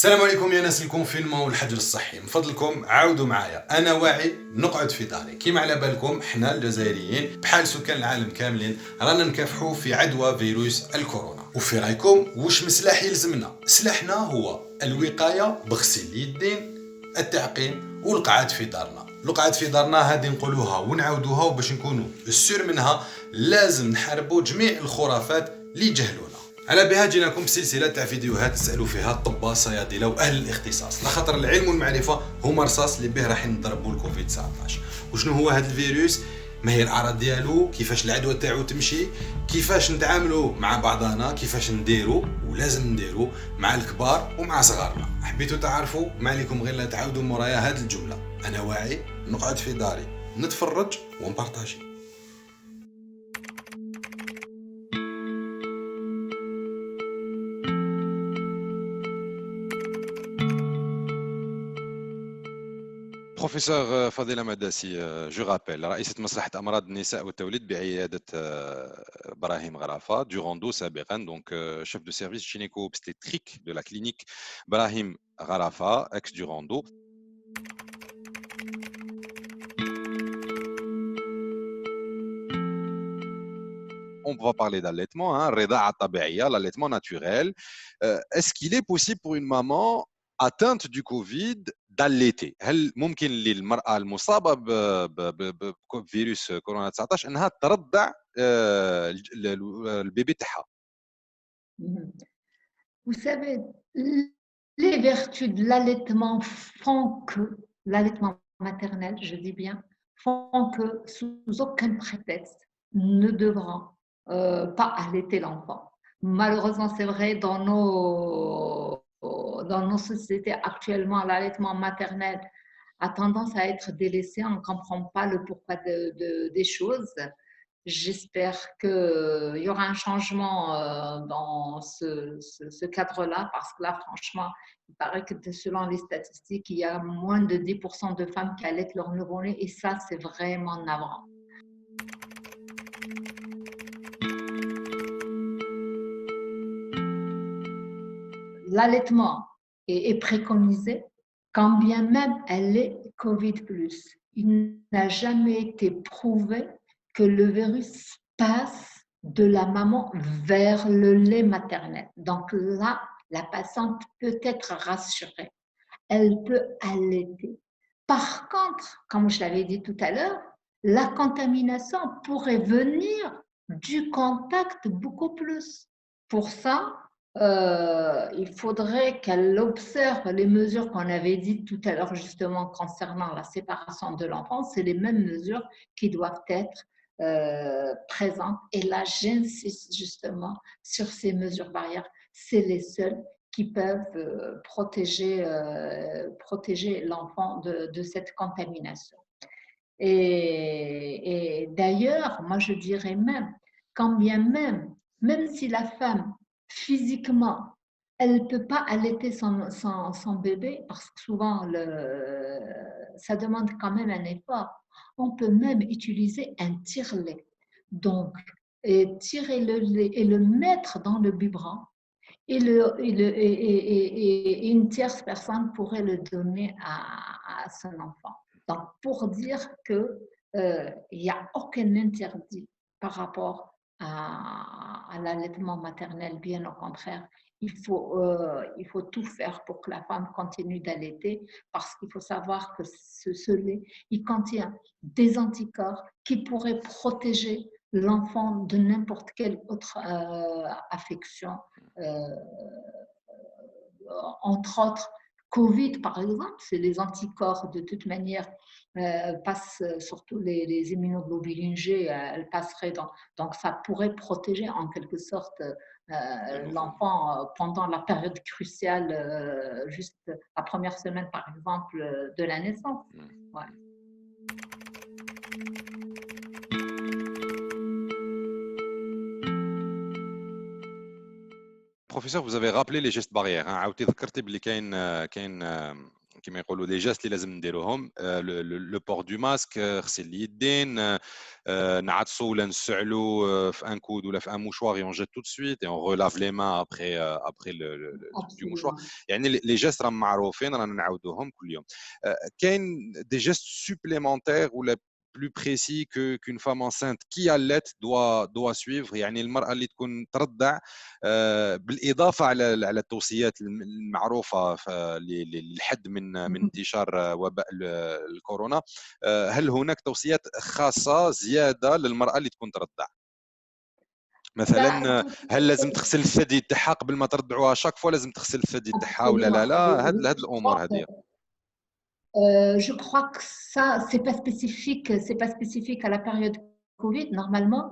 السلام عليكم يا ناس الكونفينمون والحجر الصحي، من فضلكم عاودوا معايا. انا واعي نقعد في داري. كيما على بالكم حنا الجزائريين بحال سكان العالم كاملين رانا نكافحوا في عدوى فيروس الكورونا. وفي رايكم واش من سلاح يلزمنا؟ سلاحنا هو الوقايه بغسيل اليدين، التعقيم والقعاد في دارنا. القعاد في دارنا هذه نقولوها ونعاودوها، وباش نكونوا السور منها لازم نحاربوا جميع الخرافات اللي جهلونا. على بها جيناكم بسلسله تاع فيديوهات تسالوا فيها الطباء الصيادله واهل الاختصاص، لخاطر العلم والمعرفه هما رصاص اللي به راح نضربوا الكوفيد 19. وشنو هو هذا الفيروس؟ ما هي الاعراض ديالو؟ كيفاش العدوى تاعو تمشي؟ كيفاش نتعاملوا مع بعضنا؟ كيفاش نديروا ولازم نديروا مع الكبار ومع صغارنا؟ حبيتوا تعرفوا؟ ما عليكم غير لا تعاودوا مورايا هذه الجمله: انا واعي نقعد في داري نتفرج ونبارطاجي. Professeur Fadela Madassi, je rappelle, رئيسة مصلحة أمراض النساء والتوليد بعيادة براهيم غرافة du Rando سابقا, donc chef de service gynéco-obstétrique de la clinique Brahim Gharafa, ex du Rando. On va parler d'allaitement, hein, الرضاعة الطبيعية, l'allaitement naturel. Est-ce qu'il est possible pour une maman atteinte du Covid d'allaiter؟ هل ممكن للمرأة المصابة بفيروس كورونا 19 أنها ترضع البيبي تاعها؟ Vous savez, les vertus de l'allaitement font que, l'allaitement maternel, je dis bien, font que sous aucun prétexte, ne devront pas allaiter l'enfant. Malheureusement, c'est vrai, dans nos sociétés actuellement, l'allaitement maternel a tendance à être délaissé. On ne comprend pas le pourquoi des choses. J'espère qu'il y aura un changement dans ce cadre-là, parce que là, franchement, il paraît que selon les statistiques, il y a moins de 10% de femmes qui allaitent leur nouveau-né, et ça, c'est vraiment navrant. L'allaitement est préconisé, quand bien même elle est Covid+. Il n'a jamais été prouvé que le virus passe de la maman vers le lait maternel. Donc là, la patiente peut être rassurée. Elle peut allaiter. Par contre, comme je l'avais dit tout à l'heure, la contamination pourrait venir du contact beaucoup plus. Pour ça, il faudrait qu'elle observe les mesures qu'on avait dites tout à l'heure justement concernant la séparation de l'enfant. C'est les mêmes mesures qui doivent être présentes. Et là, j'insiste justement sur ces mesures barrières. C'est les seules qui peuvent protéger l'enfant de cette contamination. Et d'ailleurs, moi je dirais même, quand bien même si la femme physiquement, elle ne peut pas allaiter son bébé, parce que souvent ça demande quand même un effort, on peut même utiliser un tire-lait. Donc, tirer le lait et le mettre dans le biberon, et une tierce personne pourrait le donner à son enfant. Donc, pour dire qu'il n'y a aucun interdit par rapport à l'allaitement maternel, bien au contraire, il faut tout faire pour que la femme continue d'allaiter, parce qu'il faut savoir que ce lait, il contient des anticorps qui pourraient protéger l'enfant de n'importe quelle autre affection, entre autres Covid par exemple. C'est les anticorps de toute manière passent, surtout les immunoglobulines G, elles passeraient donc ça pourrait protéger en quelque sorte l'enfant pendant la période cruciale, juste la première semaine par exemple de la naissance. Ouais. Professeur, vous avez rappelé les gestes barrières. عاودتي ذكرتي باللي كاين كما يقولوا لي جاست اللي لازم نديروهم لو بور دو ماسك، غسل اليدين، نعطسوا ولا نسعلوا في ان كود ولا في ان موشوار اي اون جيت تو دو سويت اي اون ريلاف لي مان ابري دو موشوار. Absolument. يعني لي جيست راهم معروفين رانا نعاودوهم كل يوم. كاين دي جيست سوبليمونتير ولا plus précis qu'une femme enceinte qui allait doit suivre. يعني المرأة اللي تكون ترضع بالإضافة على التوصيات المعروفة للحد من انتشار وباء الكورونا، هل هناك توصيات خاصة زيادة للمرأة اللي تكون ترضع؟ Bah, مثلا tout هل لازم تغسل الثدي تاعها قبل ما ترضعوها شاك فوا لازم تغسل الثدي تاعها ولا لا absolument. لا هاد Je crois الامور هذه. que je crois que ça, c'est pas spécifique à la période Covid. Normalement,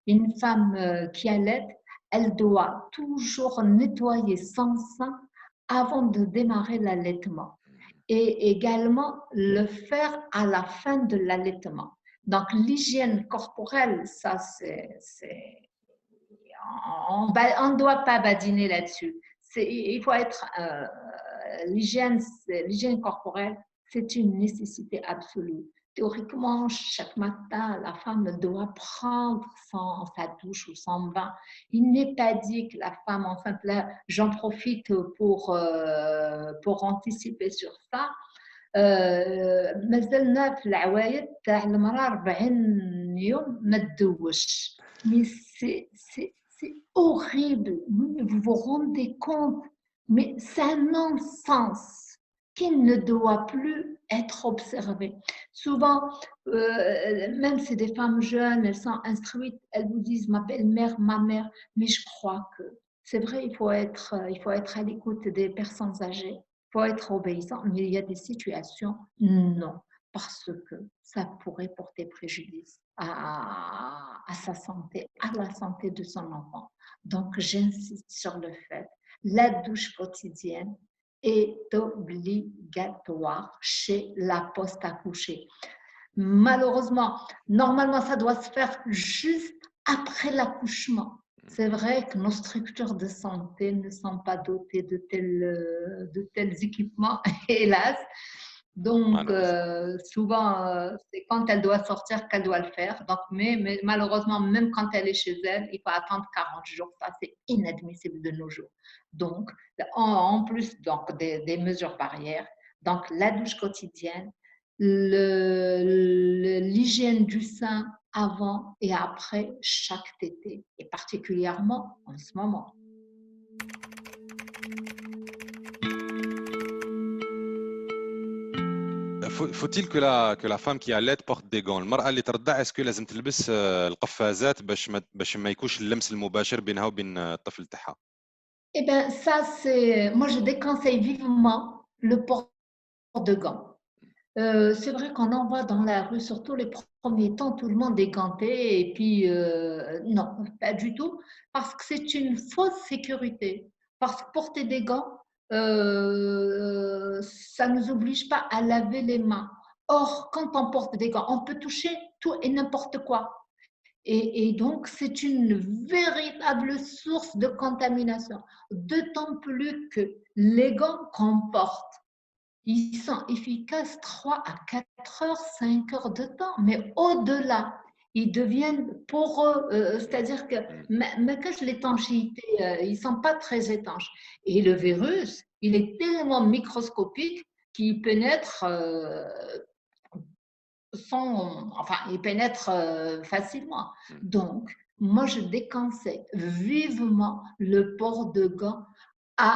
une femme qui allait, elle doit toujours nettoyer son sein avant de démarrer l'allaitement et également le faire à la fin de l'allaitement. Donc, l'hygiène corporelle, ça, on ne doit pas badiner là-dessus. Il faut être l'hygiène corporelle, c'est une nécessité absolue. Théoriquement, chaque matin, la femme doit prendre sa douche ou son bain. Il n'est pas dit que la femme enceinte, là, j'en profite pour anticiper sur ça. مازلنا في العوايد تاع المرأة 40 يوم ما تدوش. Mais c'est horrible. Vous vous rendez compte? Mais c'est un non-sens qui ne doit plus être observé. Souvent, même si des femmes jeunes, elles sont instruites, elles vous disent ma belle-mère, ma mère, mais je crois que c'est vrai, il faut être à l'écoute des personnes âgées, il faut être obéissant, mais il y a des situations, non, parce que ça pourrait porter préjudice à sa santé, à la santé de son enfant. Donc, j'insiste sur le fait, la douche quotidienne est obligatoire chez la post-accouchée. Malheureusement, normalement, ça doit se faire juste après l'accouchement. C'est vrai que nos structures de santé ne sont pas dotées de tels équipements, hélas. Donc, souvent, c'est quand elle doit sortir qu'elle doit le faire. Donc, mais malheureusement, même quand elle est chez elle, il faut attendre 40 jours. Ça, c'est inadmissible de nos jours. Donc, en plus donc, des mesures barrières, donc la douche quotidienne, l'hygiène du sein avant et après chaque tétée, et particulièrement en ce moment. Faut-il que la femme qui allait porte des gants؟ المرأة اللي ترضع اسكو لازم تلبس القفازات باش ما يكونش اللمس المباشر بينها وبين الطفل تاعها؟ Eh bien, ça, moi, je déconseille vivement le port de gants. C'est vrai qu'on en voit dans la rue, surtout les premiers temps, tout le monde est ganté et puis non, pas du tout, parce que c'est une fausse sécurité. Parce que porter des gants, ça ne nous oblige pas à laver les mains. Or, quand on porte des gants, on peut toucher tout et n'importe quoi. Et donc, c'est une véritable source de contamination. D'autant plus que les gants qu'on porte, ils sont efficaces 3 à 4 heures, 5 heures de temps, mais au-delà, ils deviennent poreux, c'est-à-dire que même l'étanchéité, ils ne sont pas très étanches. Et le virus, il est tellement microscopique qu'il pénètre il pénètre facilement. Donc, moi, je déconseille vivement le port de gants à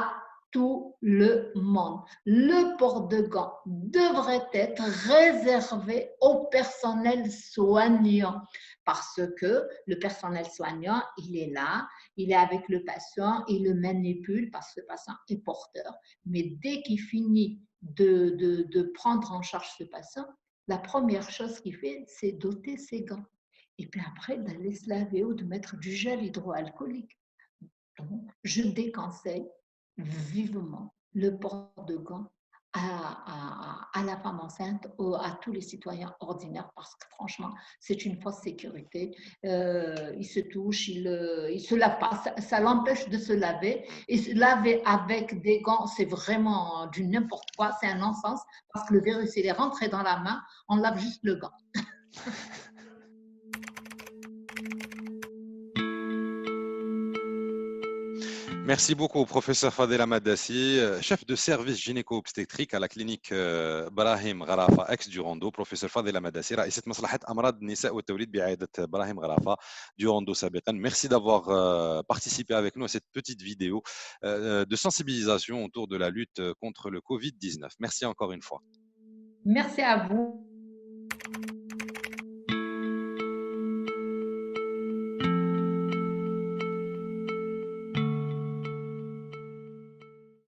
tout le monde. Le port de gants devrait être réservé au personnel soignant parce que le personnel soignant, il est là, il est avec le patient, il le manipule parce que le patient est porteur. Mais dès qu'il finit de prendre en charge ce patient, la première chose qu'il fait, c'est d'ôter ses gants. Et puis après, d'aller se laver ou de mettre du gel hydroalcoolique. Donc, je déconseille vivement le port de gants à la femme enceinte ou à tous les citoyens ordinaires parce que franchement, c'est une fausse sécurité. Ils se touchent, ils se lavent pas, ça l'empêche de se laver. Et se laver avec des gants, c'est vraiment du n'importe quoi, c'est un non-sens parce que le virus, il est rentré dans la main, on lave juste le gant. Merci beaucoup, professeur Fadel Amadassi, chef de service gynéco-obstétrique à la clinique Brahim Gharafa, ex-Durando. Professeur Fadel Amadassi, رئيسة مصلحة أمراض النساء والتوليد بعيادة براهيم غرافة Durando سابقا. Merci d'avoir participé avec nous à cette petite vidéo de sensibilisation autour de la lutte contre le Covid-19. Merci encore une fois. Merci à vous.